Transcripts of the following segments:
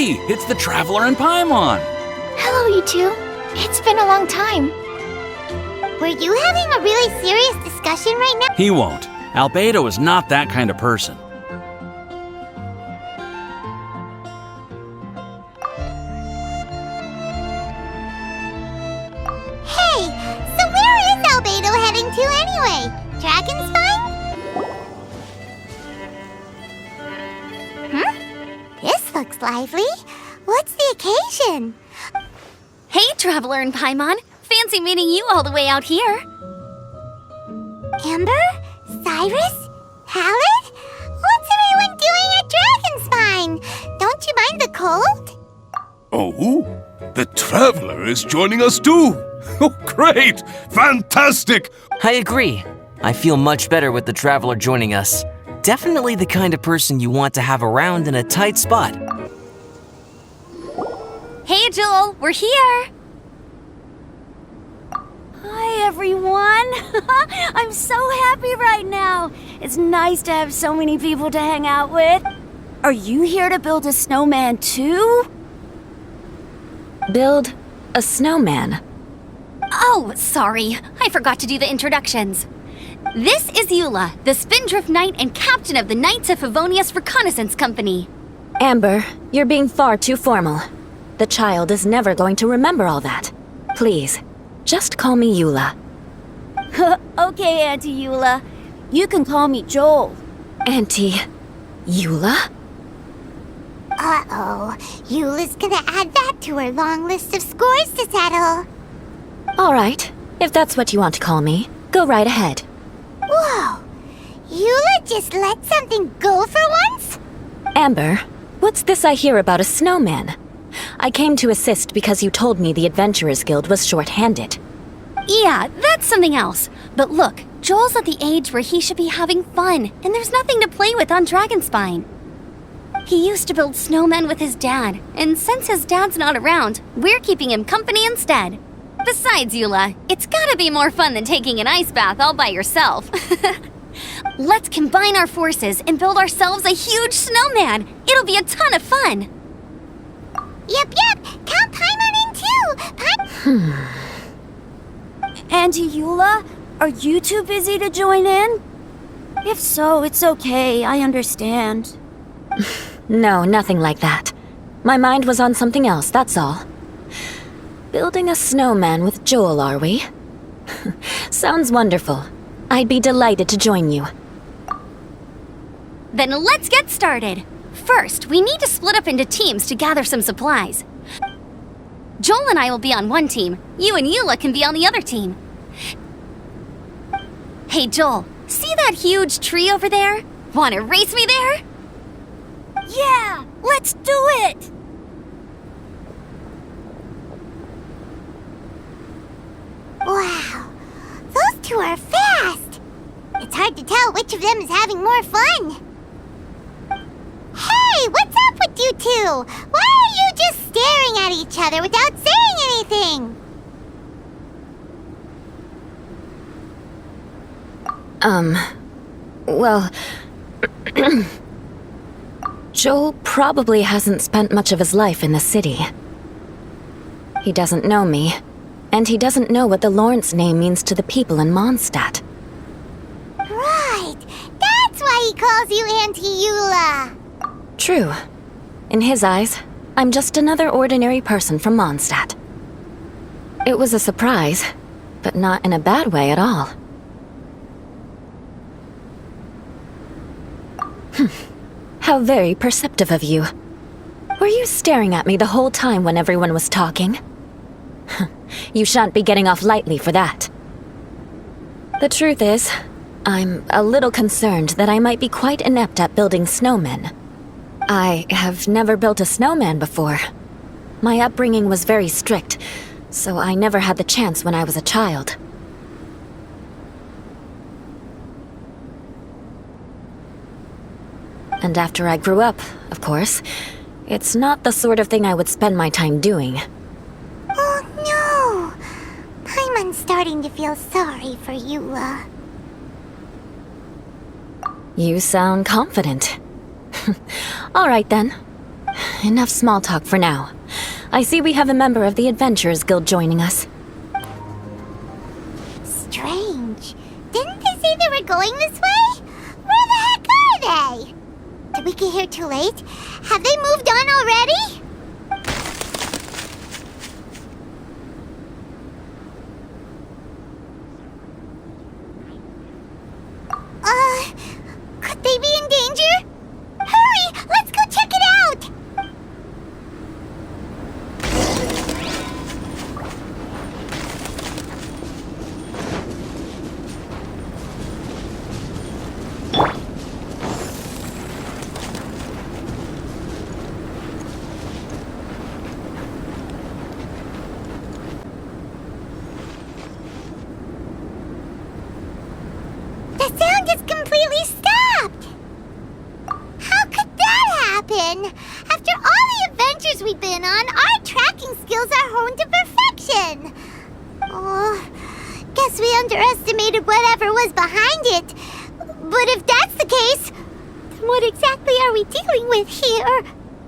Hey, it's the Traveler and Paimon! Hello, you two. It's been a long time. Were you having a really serious discussion right now? He won't. Albedo is not that kind of person. Hey, so where is Albedo heading to anyway? Dragonspine? This looks lively. What's the occasion? Hey, Traveler and Paimon. Fancy meeting you all the way out here. Amber? Cyrus? Halid? What's everyone doing at Dragonspine? Don't you mind the cold? Oh, the Traveler is joining us too! Oh, great! Fantastic! I agree. I feel much better with the Traveler joining us. Definitely the kind of person you want to have around in a tight spot. Hey, Joel, we're here. Hi, everyone. I'm so happy right now. It's nice to have so many people to hang out with. Are you here to build a snowman too? Build a snowman. Oh, sorry. I forgot to do the introductions. This is Eula, the Spindrift Knight and captain of the Knights of Favonius Reconnaissance Company. Amber, you're being far too formal. The child is never going to remember all that. Please, just call me Eula. Okay, Auntie Eula. You can call me Joel. Auntie Eula? Uh-oh. Eula's gonna add that to her long list of scores to settle. All right, if that's what you want to call me, go right ahead. Whoa! Eula just let something go for once? Amber, what's this I hear about a snowman? I came to assist because you told me the Adventurers Guild was short-handed. Yeah, that's something else. But look, Joel's at the age where he should be having fun, and there's nothing to play with on Dragonspine. He used to build snowmen with his dad, and since his dad's not around, we're keeping him company instead. Besides, Eula, it's gotta be more fun than taking an ice bath all by yourself. Let's combine our forces and build ourselves a huge snowman. It'll be a ton of fun. Yep. Count Paimon in too. Auntie Eula, are you too busy to join in? If so, it's okay. I understand. No, nothing like that. My mind was on something else, that's all. Building a snowman with Joel, are we? Sounds wonderful. I'd be delighted to join you. Then let's get started. First, we need to split up into teams to gather some supplies. Joel and I will be on one team. You and Eula can be on the other team. Hey, Joel, see that huge tree over there? Wanna race me there? Yeah, let's do it! Wow, those two are fast. It's hard to tell which of them is having more fun. Hey, what's up with you two? Why are you just staring at each other without saying anything? Well... Joel probably hasn't spent much of his life in the city. He doesn't know me, and he doesn't know what the Lawrence name means to the people in Mondstadt. Right, that's why he calls you Auntie Eula. True. In his eyes, I'm just another ordinary person from Mondstadt. It was a surprise, but not in a bad way at all. How very perceptive of you. Were you staring at me the whole time when everyone was talking? You shan't be getting off lightly for that. The truth is, I'm a little concerned that I might be quite inept at building snowmen. I have never built a snowman before. My upbringing was very strict, so I never had the chance when I was a child. And after I grew up, of course, it's not the sort of thing I would spend my time doing. Oh no! Paimon's starting to feel sorry for Eula. You sound confident. All right then. Enough small talk for now. I see we have a member of the Adventurers Guild joining us. Strange. Didn't they say they were going this way? Where the heck are they? Did we get here too late? Have they moved on already? Could they be in danger? Hurry! Let's go check it out! The sound just completely stopped! How could that happen? After all the adventures we've been on, our tracking skills are honed to perfection! Oh, guess we underestimated whatever was behind it. But if that's the case, then what exactly are we dealing with here?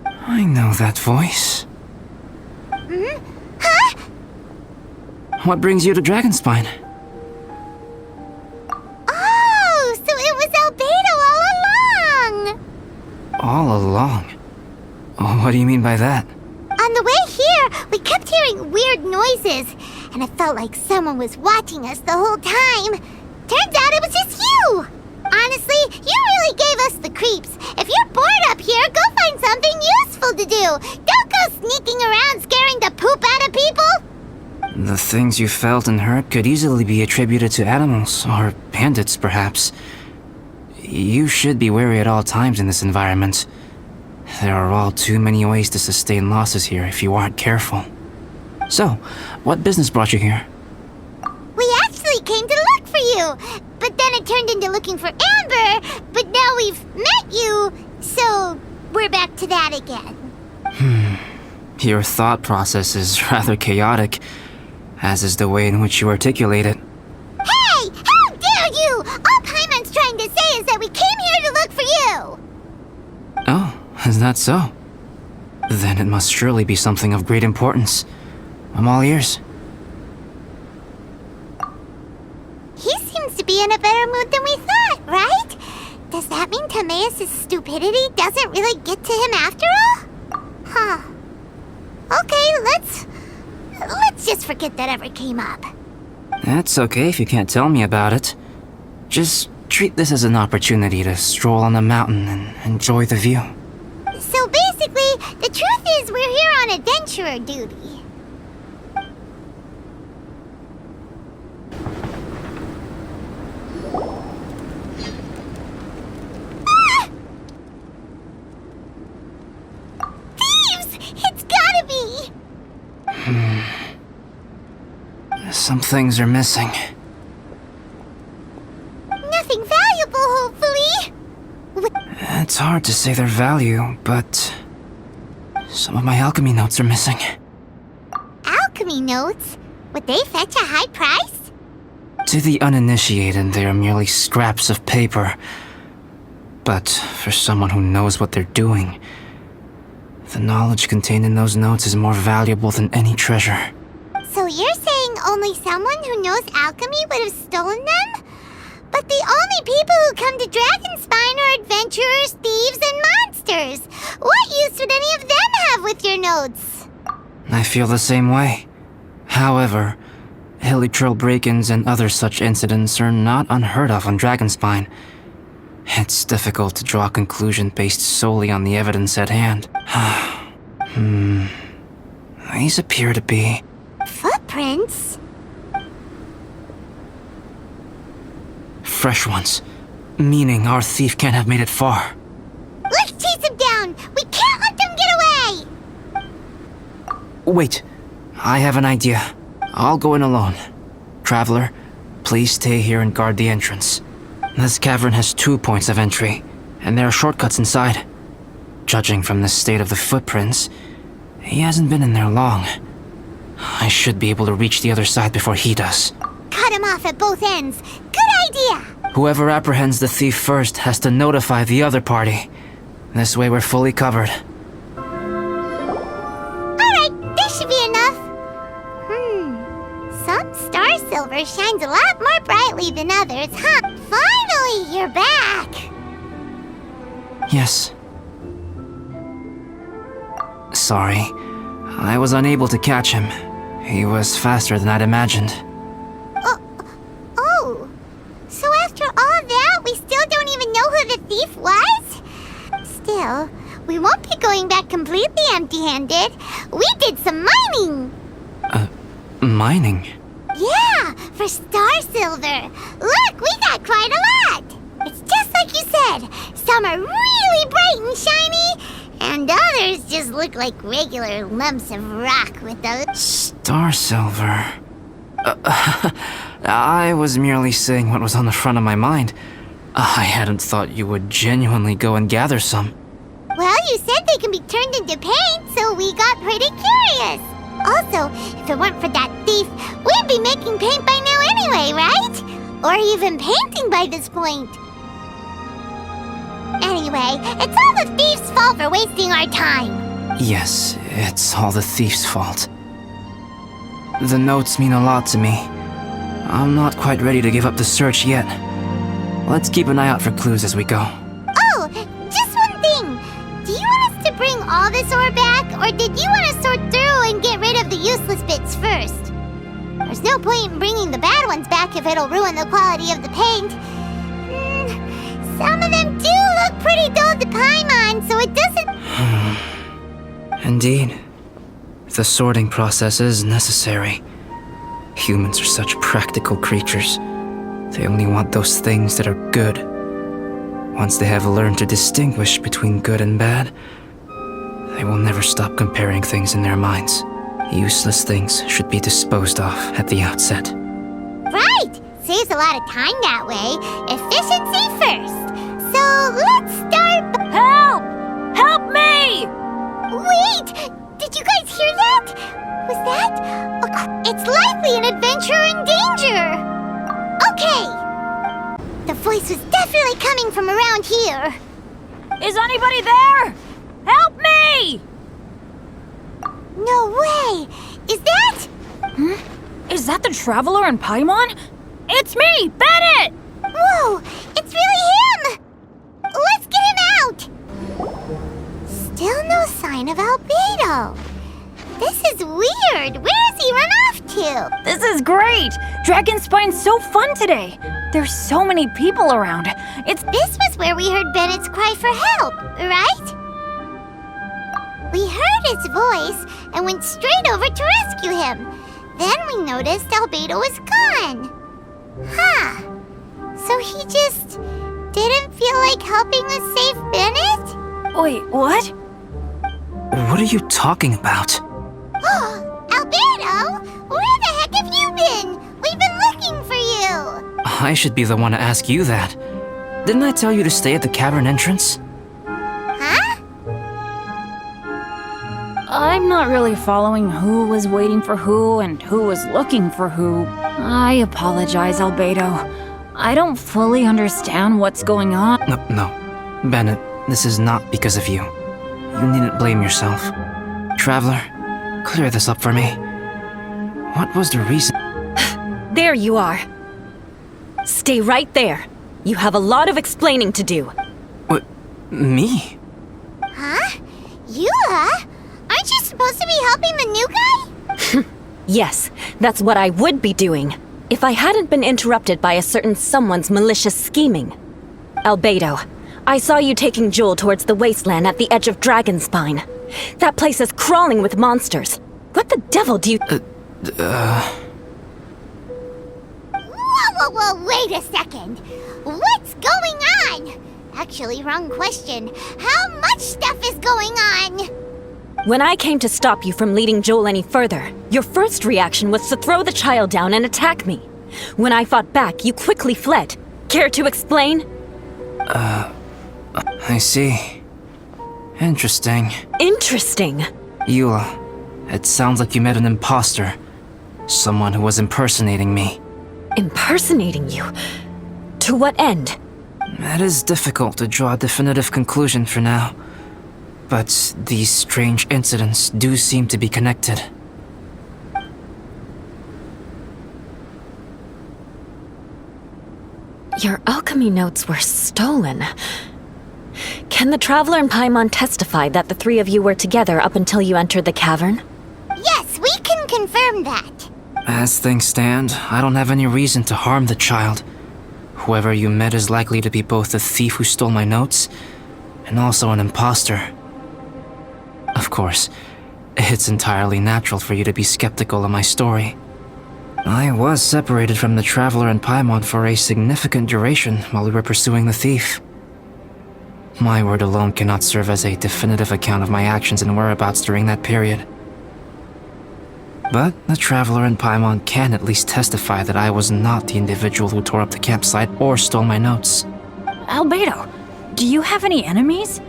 I know that voice. Huh? What brings you to Dragonspine? Oh, so it was Albedo all along! All along? Oh, what do you mean by that? On the way here, we kept hearing weird noises, and it felt like someone was watching us the whole time. Turns out it was just you! Honestly, you really gave us the creeps. If you're bored up here, go find something useful to do. Don't go sneaking around scaring the poop out of people. The things you felt and heard could easily be attributed to animals, or bandits, perhaps. You should be wary at all times in this environment. There are all too many ways to sustain losses here if you aren't careful. So, what business brought you here? We actually came to look for you, but then it turned into looking for Amber, but now we've met you, so we're back to that again. Your thought process is rather chaotic, as is the way in which you articulate it. Hey! How dare you! All Paimon's trying to say is that we came here to look for you! Oh, is that so? Then it must surely be something of great importance. I'm all ears. He seems to be in a better mood than we thought, right? Does that mean Timaeus' stupidity doesn't really get to him after all? Huh. Okay, let's just forget that ever came up. That's okay if you can't tell me about it. Just treat this as an opportunity to stroll on the mountain and enjoy the view. So basically, the truth is we're here on adventurer duty. Ah! Thieves! It's gotta be! Some things are missing. Nothing valuable, hopefully. It's hard to say their value, but some of my alchemy notes are missing. Alchemy notes? Would they fetch a high price? To the uninitiated, they are merely scraps of paper. But for someone who knows what they're doing, the knowledge contained in those notes is more valuable than any treasure. So you're saying only someone who knows alchemy would have stolen them? But the only people who come to Dragonspine are adventurers, thieves, and monsters. What use would any of them have with your notes? I feel the same way. However, hilly trail break-ins and other such incidents are not unheard of on Dragonspine. It's difficult to draw a conclusion based solely on the evidence at hand. These appear to be... Footprints? fresh ones. Meaning our thief can't have made it far. Let's chase him down! We can't let them get away! Wait, I have an idea. I'll go in alone. Traveler, please stay here and guard the entrance. This cavern has 2 points of entry, and there are shortcuts inside. Judging from the state of the footprints, he hasn't been in there long. I should be able to reach the other side before he does. Cut him off at both ends. Good idea! Whoever apprehends the thief first has to notify the other party. This way we're fully covered. Silver shines a lot more brightly than others, huh? Finally, you're back! Yes. Sorry. I was unable to catch him. He was faster than I'd imagined. Oh. So after all that, we still don't even know who the thief was? Still, we won't be going back completely empty-handed. We did some mining! Mining? Yeah, for Star Silver. Look, we got quite a lot! It's just like you said. Some are really bright and shiny, and others just look like regular lumps of rock with a... Star Silver. I was merely saying what was on the front of my mind. I hadn't thought you would genuinely go and gather some. Well, you said they can be turned into paint, so we got pretty curious. Also, if it weren't for that thief, we'd be making paint by now anyway, right? Or even painting by this point. Anyway, it's all the thief's fault for wasting our time. Yes, it's all the thief's fault. The notes mean a lot to me. I'm not quite ready to give up the search yet. Let's keep an eye out for clues as we go. Oh, just one thing. Do you want us to bring all this ore back, or did you want to sort through and get rid of the useless bits first? There's no point in bringing the bad ones back if it'll ruin the quality of the paint. Some of them do look pretty dull to Paimon, so it doesn't... Indeed. The sorting process is necessary. Humans are such practical creatures. They only want those things that are good. Once they have learned to distinguish between good and bad, they will never stop comparing things in their minds. Useless things should be disposed of at the outset. Right! Saves a lot of time that way. Efficiency first. So let's start... Help! Help me! Wait! Did you guys hear that? Was that... It's likely an adventurer in danger! Okay! The voice was definitely coming from around here. Is anybody there? Help me! No way! Is that... Is that the Traveler in Paimon? It's me, Bennett! Whoa! It's really him! Let's get him out! Still no sign of Albedo. This is weird. Where has he run off to? This is great! Dragonspine's so fun today! There's so many people around. This was where we heard Bennett's cry for help, right? We heard his voice and went straight over to rescue him. Then we noticed Albedo was gone. Huh. So he just didn't feel like helping us save Bennett? Wait, what? What are you talking about? Albedo! Where the heck have you been? We've been looking for you! I should be the one to ask you that. Didn't I tell you to stay at the cavern entrance? Huh? I'm not really following who was waiting for who and who was looking for who. I apologize, Albedo. I don't fully understand what's going on. No. Bennett, this is not because of you. You needn't blame yourself. Traveler, clear this up for me. What was the reason? There you are. Stay right there. You have a lot of explaining to do. What? Me? Huh? Eula? Aren't you supposed to be helping the new guy? Yes, that's what I would be doing, if I hadn't been interrupted by a certain someone's malicious scheming. Albedo, I saw you taking Joel towards the wasteland at the edge of Dragonspine. That place is crawling with monsters. What the devil do you... Whoa, wait a second. What's going on? Actually, wrong question. How much stuff is going on? When I came to stop you from leading Joel any further, your first reaction was to throw the child down and attack me. When I fought back, you quickly fled. Care to explain? I see. Interesting. Interesting. Eula, it sounds like you met an imposter. Someone who was impersonating me. Impersonating you? To what end? It is difficult to draw a definitive conclusion for now. But these strange incidents do seem to be connected. Your alchemy notes were stolen. Can the Traveler and Paimon testify that the three of you were together up until you entered the cavern? Yes, we can confirm that. As things stand, I don't have any reason to harm the child. Whoever you met is likely to be both the thief who stole my notes and also an imposter. Of course, it's entirely natural for you to be skeptical of my story. I was separated from the Traveler and Paimon for a significant duration while we were pursuing the thief. My word alone cannot serve as a definitive account of my actions and whereabouts during that period. But the Traveler and Paimon can at least testify that I was not the individual who tore up the campsite or stole my notes. Albedo, do you have any enemies?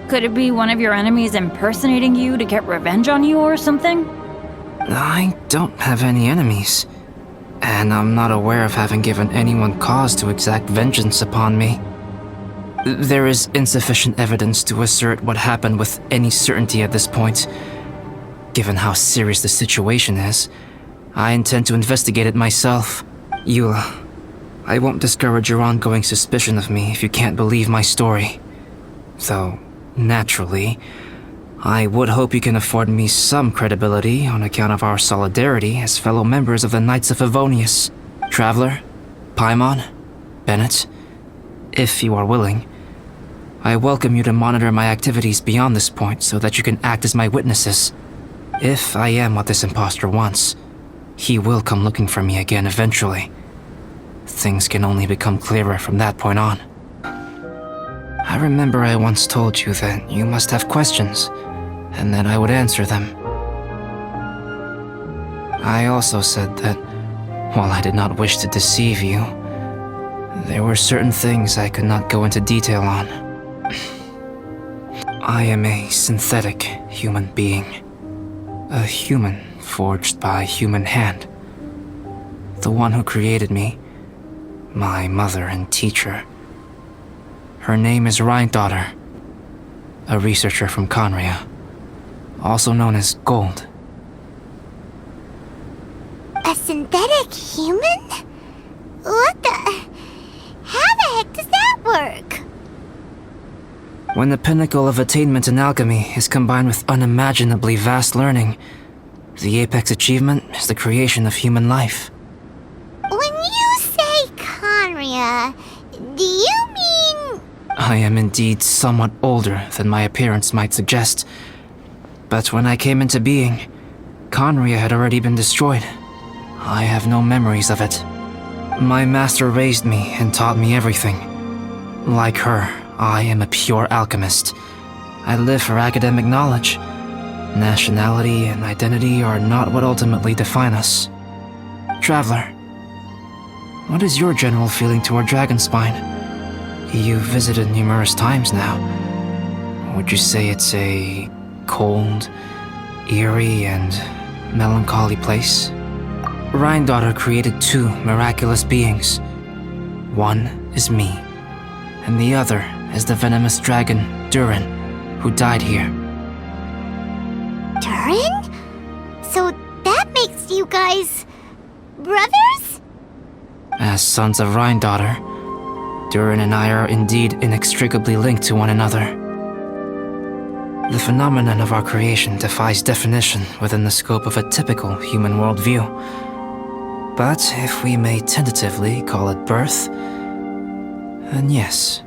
Could it be one of your enemies impersonating you to get revenge on you or something? I don't have any enemies, and I'm not aware of having given anyone cause to exact vengeance upon me. There is insufficient evidence to assert what happened with any certainty at this point. Given how serious the situation is, I intend to investigate it myself. Eula, I won't discourage your ongoing suspicion of me if you can't believe my story. Though, naturally, I would hope you can afford me some credibility on account of our solidarity as fellow members of the Knights of Favonius. Traveler, Paimon, Bennett, if you are willing, I welcome you to monitor my activities beyond this point so that you can act as my witnesses. If I am what this imposter wants, he will come looking for me again eventually. Things can only become clearer from that point on. I remember I once told you that you must have questions, and that I would answer them. I also said that, while I did not wish to deceive you, there were certain things I could not go into detail on. I am a synthetic human being. A human forged by a human hand. The one who created me, my mother and teacher. Her name is Rhyndaughtr, a researcher from Conria, also known as Gold. A synthetic human? What the... How the heck does that work? When the pinnacle of attainment in alchemy is combined with unimaginably vast learning, the apex achievement is the creation of human life. When you say Conria, do you mean... I am indeed somewhat older than my appearance might suggest. But when I came into being, Conria had already been destroyed. I have no memories of it. My master raised me and taught me everything. Like her, I am a pure alchemist. I live for academic knowledge. Nationality and identity are not what ultimately define us. Traveler, what is your general feeling toward Dragonspine? You've visited numerous times now. Would you say it's a cold, eerie, and melancholy place? Rhyndaughtr created two miraculous beings. One is me, and the other is the venomous dragon, Durin, who died here. Durin? So that makes you guys... brothers? As sons of Rhyndaughtr, Durin and I are indeed inextricably linked to one another. The phenomenon of our creation defies definition within the scope of a typical human worldview. But if we may tentatively call it birth, then yes,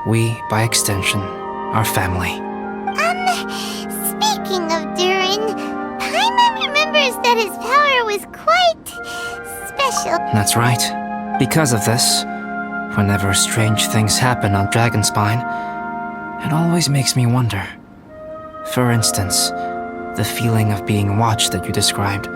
we, by extension, are family. Speaking of Durin, Paimon remembers that his power was quite... special. That's right. Because of this, whenever strange things happen on Dragonspine, it always makes me wonder. For instance, the feeling of being watched that you described,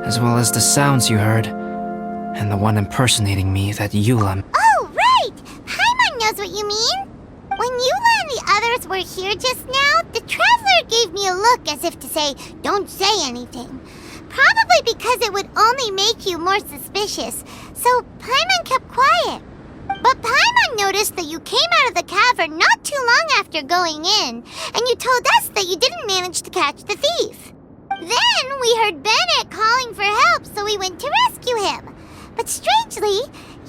as well as the sounds you heard, and the one impersonating me that Eula... Oh, right! Paimon knows what you mean! When Eula and the others were here just now, the Traveler gave me a look as if to say, don't say anything. Probably because it would only make you more suspicious, so Paimon kept quiet. But Paimon noticed that you came out of the cavern not too long after going in, and you told us that you didn't manage to catch the thief. Then we heard Bennett calling for help, so we went to rescue him. But strangely,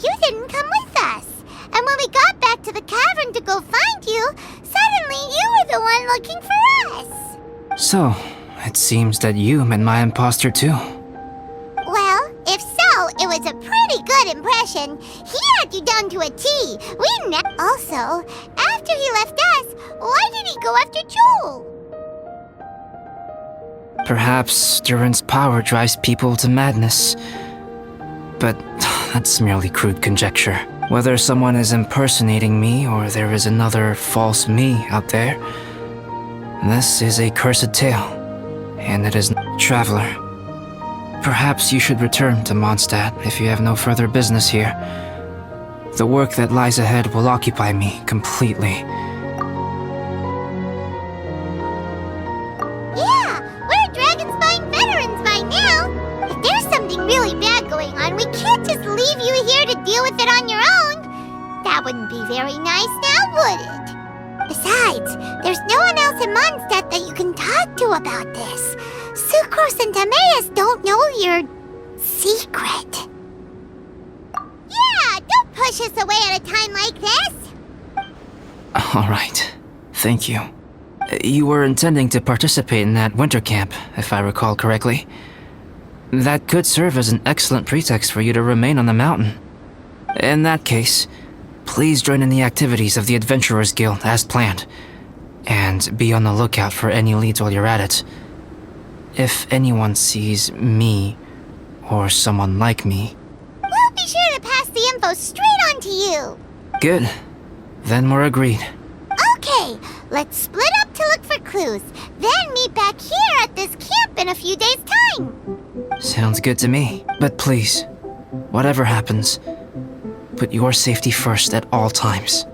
you didn't come with us. And when we got back to the cavern to go find you, suddenly you were the one looking for us. So, it seems that you met my imposter too. Well, if so, it was a pretty good impression. He had you down to a T. Also, after he left us, why did he go after Joel? Perhaps Duran's power drives people to madness. But that's merely crude conjecture. Whether someone is impersonating me or there is another false me out there, this is a cursed tale, and it is Traveler. Perhaps you should return to Mondstadt if you have no further business here. The work that lies ahead will occupy me completely. Yeah, we're Dragonspine veterans by now. If there's something really bad going on, we can't just leave you here to deal with it on your own. That wouldn't be very nice now, would it? Besides, there's no one else in Mondstadt that you can talk to about this. Sucrose and Timaeus don't know your secret. Yeah, don't push us away at a time like this. Alright, thank you. You were intending to participate in that winter camp, if I recall correctly. That could serve as an excellent pretext for you to remain on the mountain. In that case, please join in the activities of the Adventurers Guild as planned, and be on the lookout for any leads while you're at it. If anyone sees me, or someone like me... We'll be sure to pass the info straight on to you. Good. Then we're agreed. Okay, let's split up to look for clues, then meet back here at this camp in a few days' time. Sounds good to me. But please, whatever happens, put your safety first at all times.